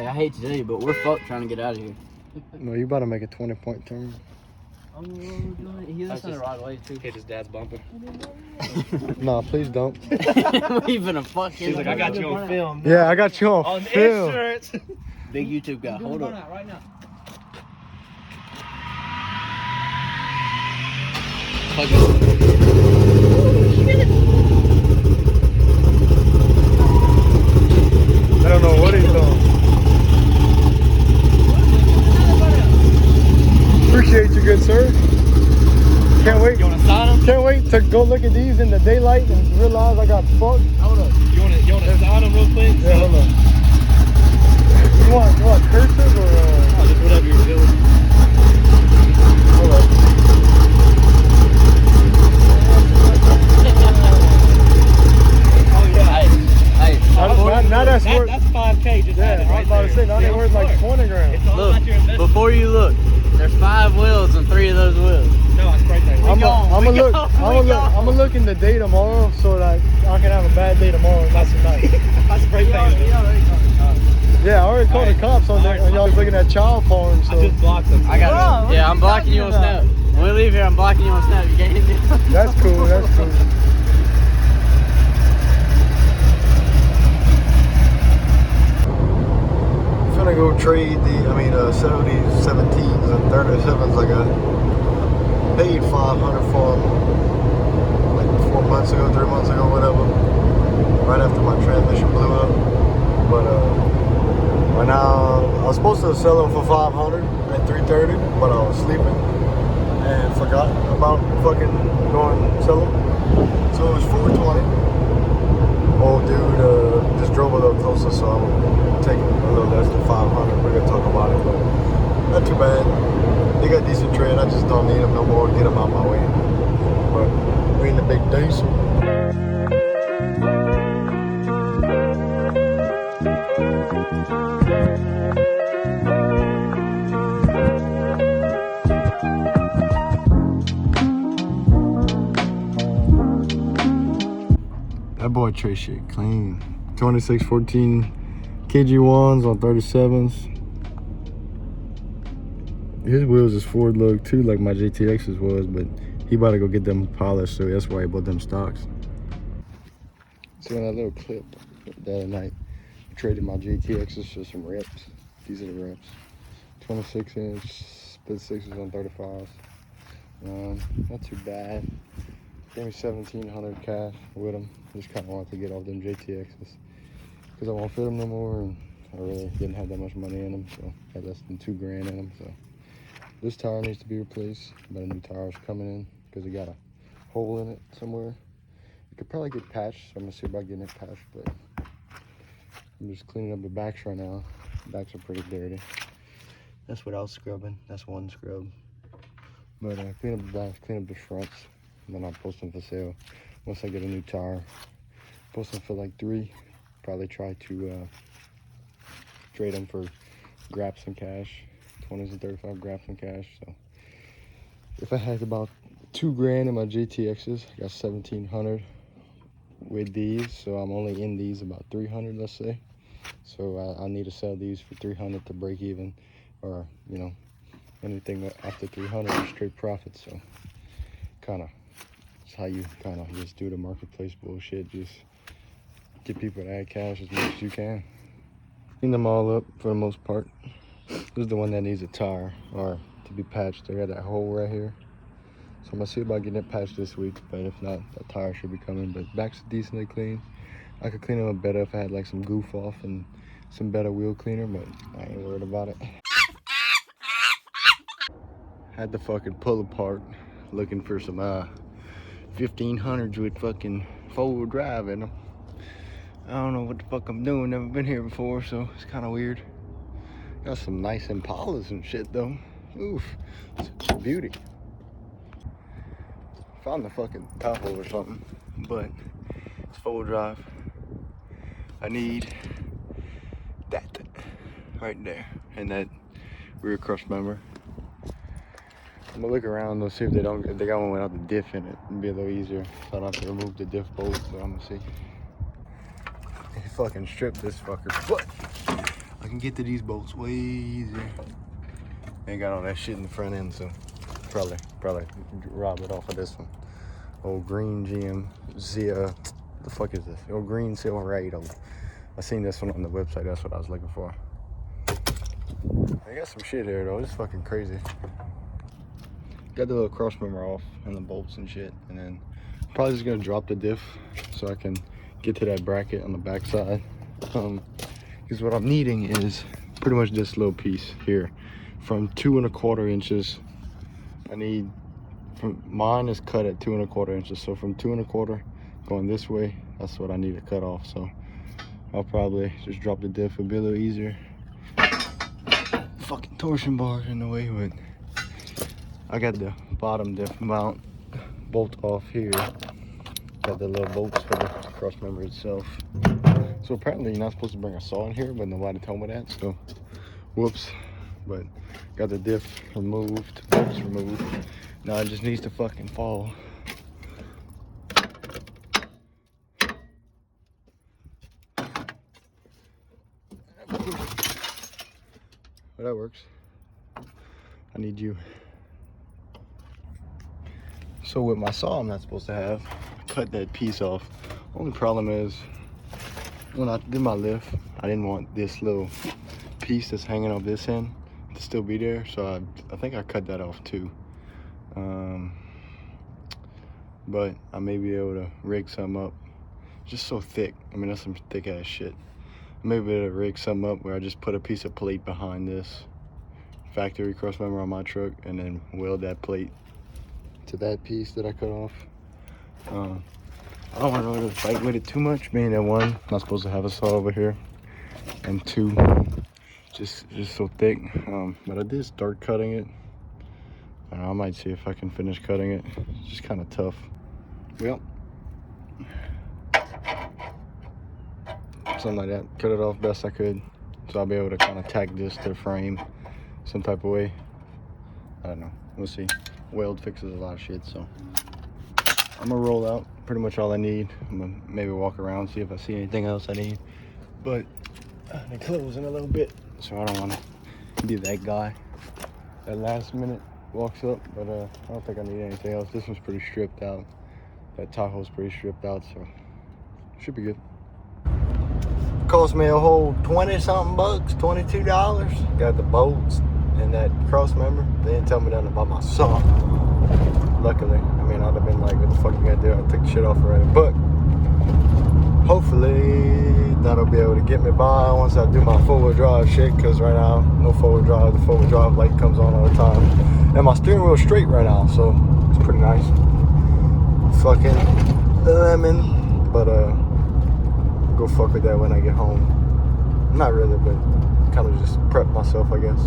I hate to tell you, but we're fucked trying to get out of here. No, you about to make a 20-point turn. He's just gonna ride away too. Hit his dad's bumper. Nah, please don't. Leaving a fucking. He's like, I got you on film. Yeah, I got you on film. Insurance. Big YouTube guy. Hold up. Right now. I don't know what he's doing. Appreciate you, good sir. Can't wait. You want to sign him? Can't wait to go look at these in the daylight and realize I got fucked. Hold up. You want to sign him real quick? Yeah, hold on. You want cursive or? Oh, just whatever you're feeling. Hold on. Oh yeah. Hey. Now that's worth. That's 5K just added Yeah, I right was about there. to say, now they worth like 20 grand. It's all Look, about your investment. before you look, there's 5 wheels and 3 of those wheels. No, I sprayed that. I'm gonna look in the day tomorrow so that I can have a bad day tomorrow and not tonight. I sprayed that. Yeah, I already called the cops on that when y'all was looking at child porn. So I just blocked them. I got it. Yeah, I'm blocking you on Snap. When we leave here, I'm blocking you on Snap. You can't hit me. that's cool. That's cool. I'm gonna go trade sell these 17s and 37s. Like I paid $500 for them like 4 months ago, 3 months ago, whatever. Right after my transmission blew up. But right now I was supposed to sell them for $500 at 3:30, but I was sleeping and forgot about fucking going and sell them. So it was $420. Old dude just drove a little closer, so I'm taking a little less than $500. We're gonna talk about it, but not too bad. They got decent tread. I just don't need them no more. Get them out my way. But we in the big diesel. That boy Trey shit clean. 26, 14 KG1s on 37s. His wheels is forward look too, like my JTXs was, but he about to go get them polished, so that's why he bought them stocks. So in that little clip the other night, I traded my JTXs for some reps. These are the reps. 26 inch split sixes on 35s. Not too bad. Gave me $1,700 cash with them. Just kind of wanted to get off them JTXs because I won't fit them no more, and I really didn't have that much money in them, so I had less than 2 grand in them. So this tire needs to be replaced, but a new tire is coming in because it got a hole in it somewhere. It could probably get patched, so I'm gonna see about getting it patched, but I'm just cleaning up the backs right now. The backs are pretty dirty. That's without scrubbing. That's one scrub. But clean up the backs, clean up the fronts, and then I'll post them for sale once I get a new tire. Post them for like 3. Probably try to trade them for grab some cash. 20s and 35 grab some cash. So if I had about 2 grand in my JTXs, I got 1,700 with these, so I'm only in these about 300, let's say. So I need to sell these for 300 to break even, or you know, anything after 300 is straight profit. So kind of it's how you kind of just do the marketplace bullshit. Just get people to add cash as much as you can. Clean them all up for the most part. This is the one that needs a tire or to be patched. They got that hole right here. So I'm gonna see about getting it patched this week, but if not, the tire should be coming. But back's decently clean. I could clean them up better if I had like some goof off and some better wheel cleaner, but I ain't worried about it. Had to fucking pull apart looking for some 1500s with fucking 4-wheel drive in them. I don't know what the fuck I'm doing, never been here before, so it's kind of weird. Got some nice Impalas and shit though. Oof, it's a beauty. Found the fucking Tahoe or something, but it's 4-wheel drive. I need that right there and that rear crush member. I'm gonna look around though, see if they got one without the diff in it. It'd be a little easier, so I don't have to remove the diff bolt. So I'm gonna see. He fucking stripped this fucker, but I can can get to these bolts way easier. Ain't got all that shit in the front end, so probably rob it off of this one. Old green GM the fuck is this? Old green Silverado. I seen this one on the website. That's what I was looking for. I got some shit here though. It's fucking crazy. Got the little cross member off and the bolts and shit, and then probably just gonna drop the diff so I can get to that bracket on the back side. Because what I'm needing is pretty much this little piece here, from 2 1/4 inches. I need, mine is cut at 2 1/4 inches, so from 2 1/4 going this way, that's what I need to cut off. So I'll probably just drop the diff. It'll be a little easier. Fucking torsion bar in the way, but I got the bottom diff mount bolt off here. Got the little bolts for the cross member itself. So apparently you're not supposed to bring a saw in here, but nobody told me that, so whoops. But got the diff removed, bolts removed. Now it just needs to fucking fall. Well, that works. I need you. So with my saw, I'm not supposed to have cut that piece off. Only problem is, when I did my lift, I didn't want this little piece that's hanging off this end to still be there, so I think I cut that off too. But I may be able to rig some up. It's just so thick. I mean, that's some thick ass shit. I may be able to rig some up where I just put a piece of plate behind this factory cross member on my truck and then weld that plate to that piece that I cut off. I don't want to really fight with it too much, being that one, I'm not supposed to have a saw over here, and two, just so thick. But I did start cutting it. I don't know, I might see if I can finish cutting it. It's just kind of tough. Well, something like that. Cut it off best I could, so I'll be able to kind of tack this to the frame some type of way. I don't know, we'll see. Weld fixes a lot of shit, so I'm gonna roll out pretty much all I need. I'm gonna maybe walk around, see if I see anything else I need, but they close in a little bit, so I don't want to be that guy that last minute walks up. But I don't think I need anything else. This one's pretty stripped out. That Tahoe's pretty stripped out, so should be good. Cost me a whole 20 something bucks, $22. Got the bolts and that cross member. They didn't tell me nothing about my saw. Luckily, I mean, I'd have been like, what the fuck you gotta do? I took the shit off already. But hopefully that'll be able to get me by once I do my 4-wheel drive shit, because right now, no 4-wheel drive. The 4-wheel drive light comes on all the time. And my steering wheel's straight right now, so it's pretty nice. Fucking lemon. But go fuck with that when I get home. Not really, but kind of just prep myself, I guess.